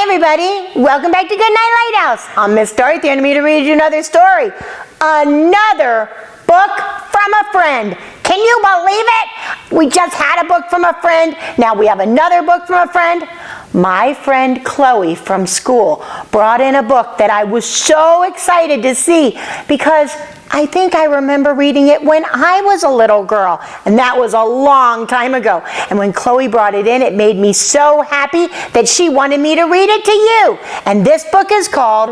everybody, welcome back to Goodnight Lighthouse. I'm Miss Dorothy and I'm here to read you another story. Another book from a friend. Can you believe it? We just had a book from a friend. Now we have another book from a friend. My friend Chloe from school brought in a book that I was so excited to see because I think I remember reading it when I was a little girl, and that was a long time ago. And when Chloe brought it in, it made me so happy that she wanted me to read it to you. And this book is called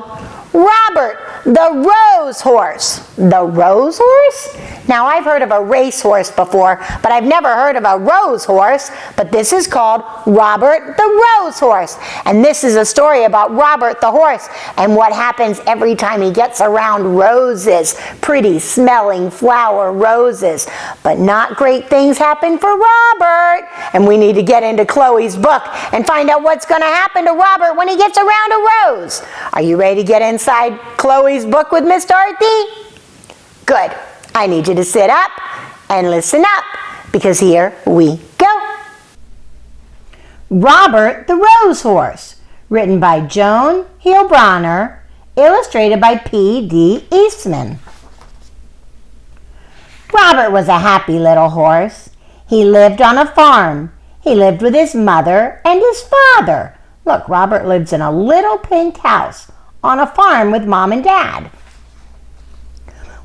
Robert the Rose Horse. The Rose Horse? Now, I've heard of a racehorse before, but I've never heard of a rose horse. But this is called Robert the Rose Horse. And this is a story about Robert the horse and what happens every time he gets around roses. Pretty smelling flower roses. But not great things happen for Robert. And we need to get into Chloe's book and find out what's going to happen to Robert when he gets around a rose. Are you ready to get inside Chloe's book with Miss Dorothy? Good. I need you to sit up and listen up, because here we go. Robert the Rose Horse, written by Joan Heilbroner, illustrated by P.D. Eastman. Robert was a happy little horse. He lived on a farm. He lived with his mother and his father. Look, Robert lives in a little pink house on a farm with Mom and Dad.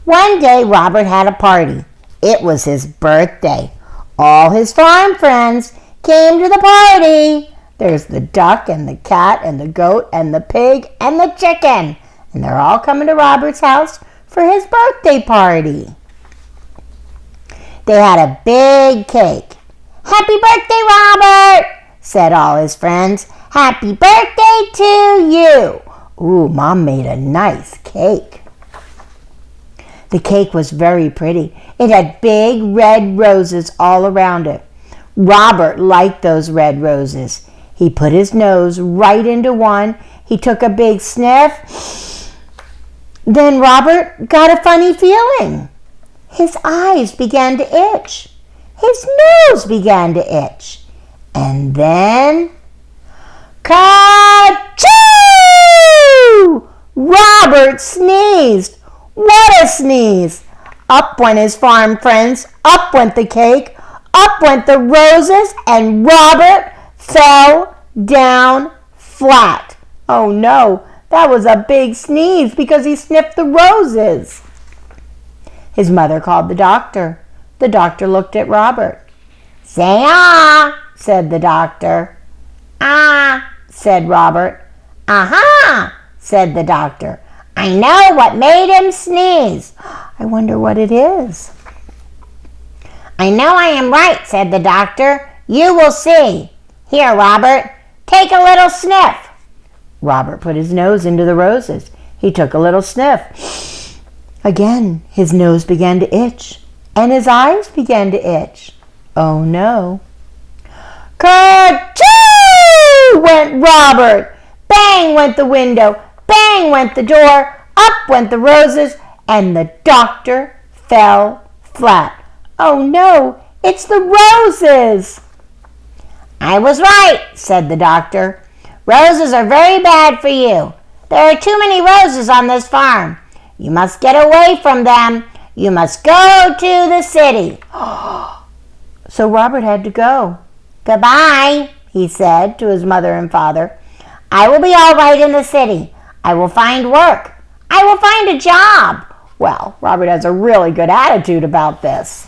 One day, Robert had a party. It was his birthday. All his farm friends came to the party. There's the duck and the cat and the goat and the pig and the chicken. And they're all coming to Robert's house for his birthday party. They had a big cake. "Happy birthday, Robert," said all his friends. "Happy birthday to you." Ooh, Mom made a nice cake. The cake was very pretty. It had big red roses all around it. Robert liked those red roses. He put his nose right into one. He took a big sniff. Then Robert got a funny feeling. His eyes began to itch. His nose began to itch. And then, ka-choo! Robert sneezed. What a sneeze! Up went his farm friends, up went the cake, up went the roses, and Robert fell down flat. Oh no, that was a big sneeze because he sniffed the roses. His mother called the doctor. The doctor looked at Robert. "Say ah," said the doctor. "Ah," said Robert. "Aha," said the doctor. "I know what made him sneeze. I wonder what it is." "I know I am right," said the doctor. "You will see. Here, Robert, take a little sniff." Robert put his nose into the roses. He took a little sniff. Again, his nose began to itch, and his eyes began to itch. Oh no. "Ka-choo!" went Robert. Bang went the window. Bang went the door, up went the roses, and the doctor fell flat. Oh no, it's the roses! "I was right," said the doctor. "Roses are very bad for you. There are too many roses on this farm. You must get away from them. You must go to the city." So Robert had to go. "Goodbye," he said to his mother and father. "I will be all right in the city. I will find work. I will find a job." Well, Robert has a really good attitude about this.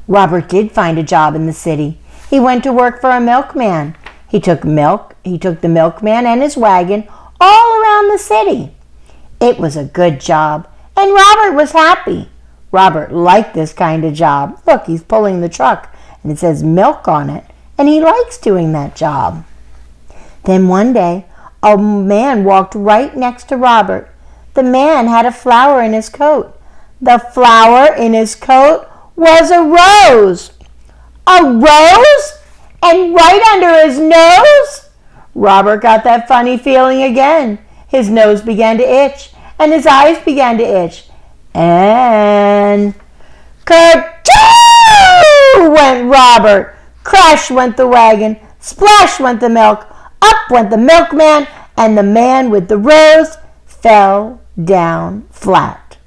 Robert did find a job in the city. He went to work for a milkman. He took the milkman and his wagon all around the city. It was a good job, and Robert was happy. Robert liked this kind of job. Look, he's pulling the truck, and it says milk on it, and he likes doing that job. Then one day, a man walked right next to Robert. The man had a flower in his coat. The flower in his coat was a rose. A rose? And right under his nose? Robert got that funny feeling again. His nose began to itch, and his eyes began to itch. And ka-choo! Went Robert. Crash went the wagon. Splash went the milk. up went the milkman, and the man with the rose fell down flat.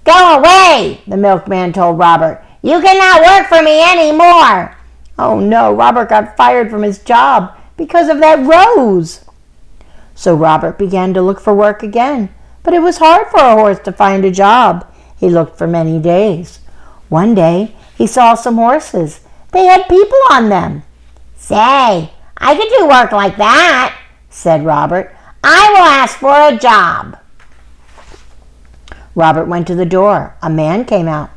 "Go away," the milkman told Robert. "You cannot work for me anymore." Oh no, Robert got fired from his job because of that rose. So Robert began to look for work again, but it was hard for a horse to find a job. He looked for many days. One day, he saw some horses. They had people on them. "Say, I could do work like that," said Robert. "I will ask for a job." Robert went to the door. A man came out.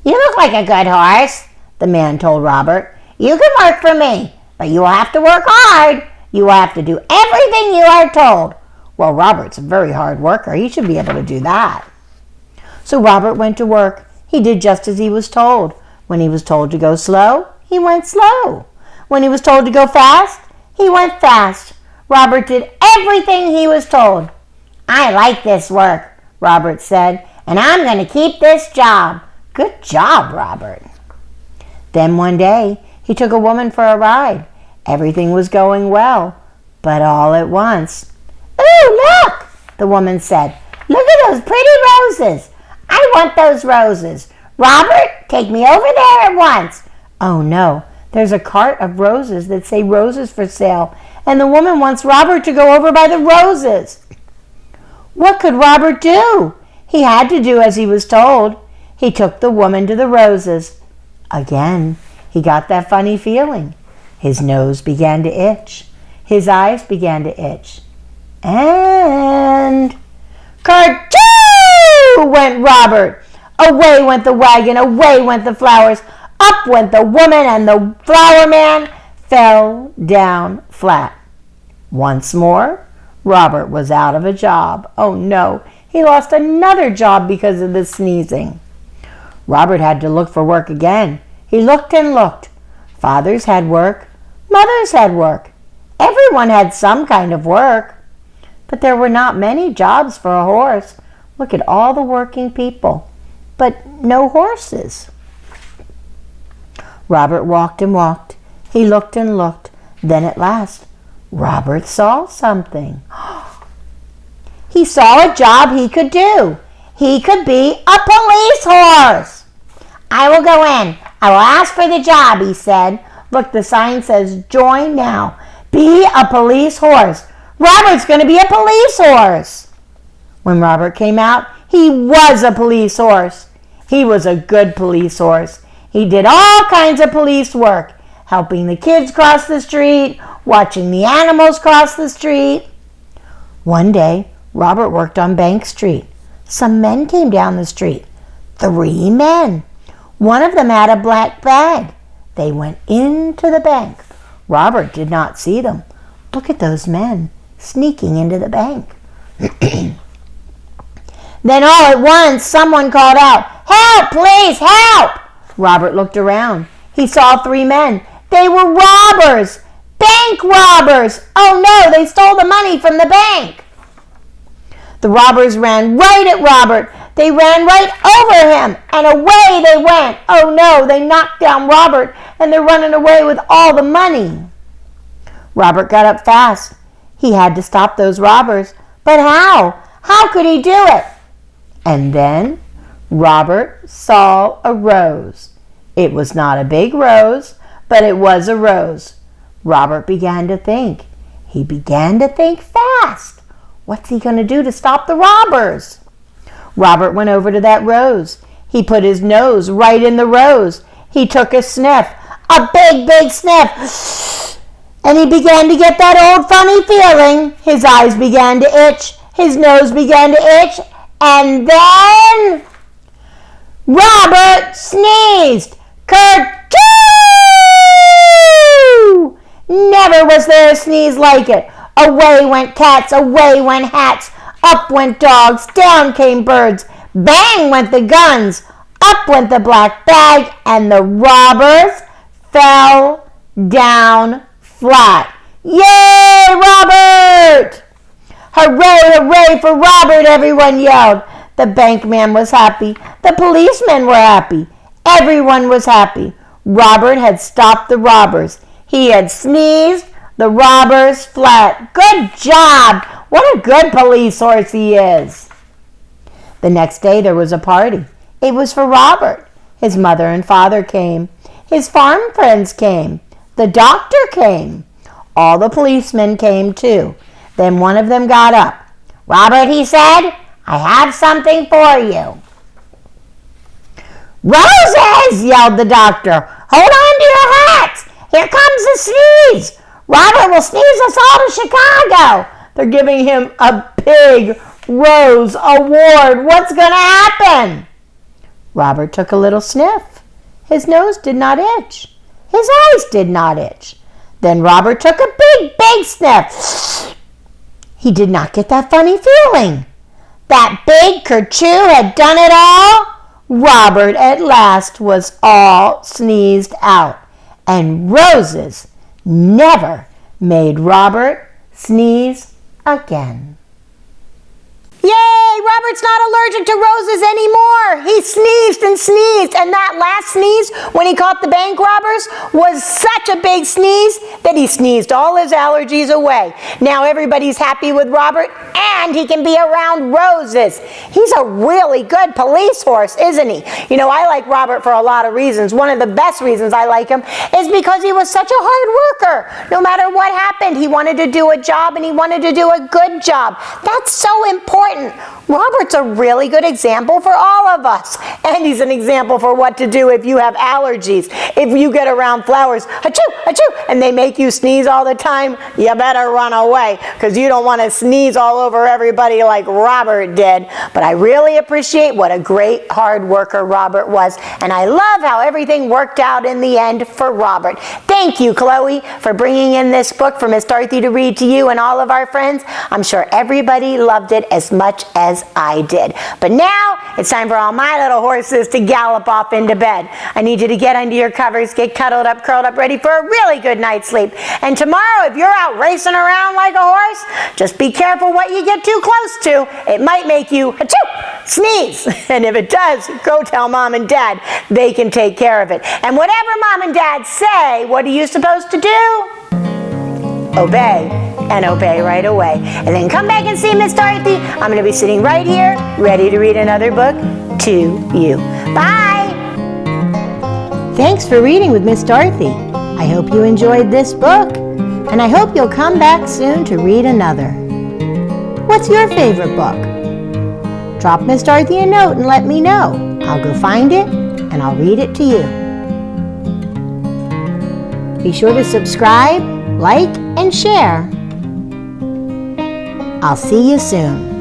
"You look like a good horse," the man told Robert. "You can work for me, but you will have to work hard. You will have to do everything you are told." Well, Robert's a very hard worker. He should be able to do that. So Robert went to work. He did just as he was told. When he was told to go slow, he went slow. When he was told to go fast, he went fast. Robert did everything he was told. "I like this work," Robert said, "and I'm going to keep this job." Good job, Robert. Then one day, he took a woman for a ride. Everything was going well, but all at once, "Ooh, look," the woman said. "Look at those pretty roses. I want those roses. Robert, take me over there at once." Oh no, there's a cart of roses that say roses for sale, and the woman wants Robert to go over by the roses. What could Robert do? He had to do as he was told. He took the woman to the roses. Again, he got that funny feeling. His nose began to itch. His eyes began to itch. And kerchoo went Robert. Away went the wagon, away went the flowers, up went the woman, and the flower man fell down flat. Once more, Robert was out of a job. Oh no, he lost another job because of the sneezing. Robert had to look for work again. He looked and looked. Fathers had work. Mothers had work. Everyone had some kind of work. But there were not many jobs for a horse. Look at all the working people, but no horses. Robert walked and walked. He looked and looked. Then at last, Robert saw something. He saw a job he could do. He could be a police horse. "I will go in. I will ask for the job," he said. Look, the sign says, "Join now. Be a police horse." Robert's going to be a police horse. When Robert came out, he was a police horse. He was a good police horse. He did all kinds of police work, helping the kids cross the street, watching the animals cross the street. One day, Robert worked on Bank Street. Some men came down the street. 3 men. One of them had a black bag. They went into the bank. Robert did not see them. Look at those men sneaking into the bank. Then all at once, someone called out, "Help, please, help!" Robert looked around. He saw 3 men. They were robbers, bank robbers. Oh no, they stole the money from the bank. The robbers ran right at Robert. They ran right over him, and away they went. Oh no, they knocked down Robert, and they're running away with all the money. Robert got up fast. He had to stop those robbers. But how? How could he do it? And then Robert saw a rose. It was not a big rose, but it was a rose. Robert began to think. He began to think fast. What's he going to do to stop the robbers? Robert went over to that rose. He put his nose right in the rose. He took a sniff, a big, big sniff. And he began to get that old funny feeling. His eyes began to itch. His nose began to itch. And then Robert sneezed. Kerchoo! Never was there a sneeze like it. Away went cats, away went hats. Up went dogs, down came birds. Bang went the guns. Up went the black bag, and the robbers fell down flat. Yay, Robert! Hooray, hooray for Robert, everyone yelled. The bankman was happy. The policemen were happy. Everyone was happy. Robert had stopped the robbers. He had sneezed The robbers fled. Good job! What a good police horse he is. The next day there was a party. It was for Robert. His mother and father came. His farm friends came. The doctor came. All the policemen came too. Then one of them got up. "Robert," he said, "I have something for you." "Roses!" yelled the doctor. "Hold on to your hats! Here comes the sneeze! Robert will sneeze us all to Chicago!" They're giving him a big rose award. What's going to happen? Robert took a little sniff. His nose did not itch. His eyes did not itch. Then Robert took a big sniff. He did not get that funny feeling. That big kerchoo had done it all. Robert at last was all sneezed out. And roses never made Robert sneeze again. Yay! Robert's not allergic to roses anymore. He sneezed and sneezed, and that last sneeze when he caught the bank robbers was such a big sneeze that he sneezed all his allergies away. Now everybody's happy with Robert, and he can be around roses. He's a really good police horse, isn't he? You know, I like Robert for a lot of reasons. One of the best reasons I like him is because he was such a hard worker. No matter what happened, he wanted to do a job, and he wanted to do a good job. That's so important. Robert's a really good example for all of us. And he's an example for what to do if you have allergies. If you get around flowers, achoo, achoo, and they make you sneeze all the time, you better run away because you don't want to sneeze all over everybody like Robert did. But I really appreciate what a great hard worker Robert was. And I love how everything worked out in the end for Robert. Thank you, Chloe, for bringing in this book for Miss Dorothy to read to you and all of our friends. I'm sure everybody loved it as much as I did. But now it's time for all my little horses to gallop off into bed. I need you to get under your covers, get cuddled up, curled up, ready for a really good night's sleep. And tomorrow, if you're out racing around like a horse, just be careful what you get too close to. It might make you achoo, sneeze. And if it does, go tell Mom and Dad. They can take care of it. And whatever Mom and Dad say, what are you supposed to do? Obey, and obey right away. And then come back and see Miss Dorothy. I'm going to be sitting right here, ready to read another book to you. Bye! Thanks for reading with Miss Dorothy. I hope you enjoyed this book, and I hope you'll come back soon to read another. What's your favorite book? Drop Miss Dorothy a note and let me know. I'll go find it, and I'll read it to you. Be sure to subscribe, like, and share. I'll see you soon.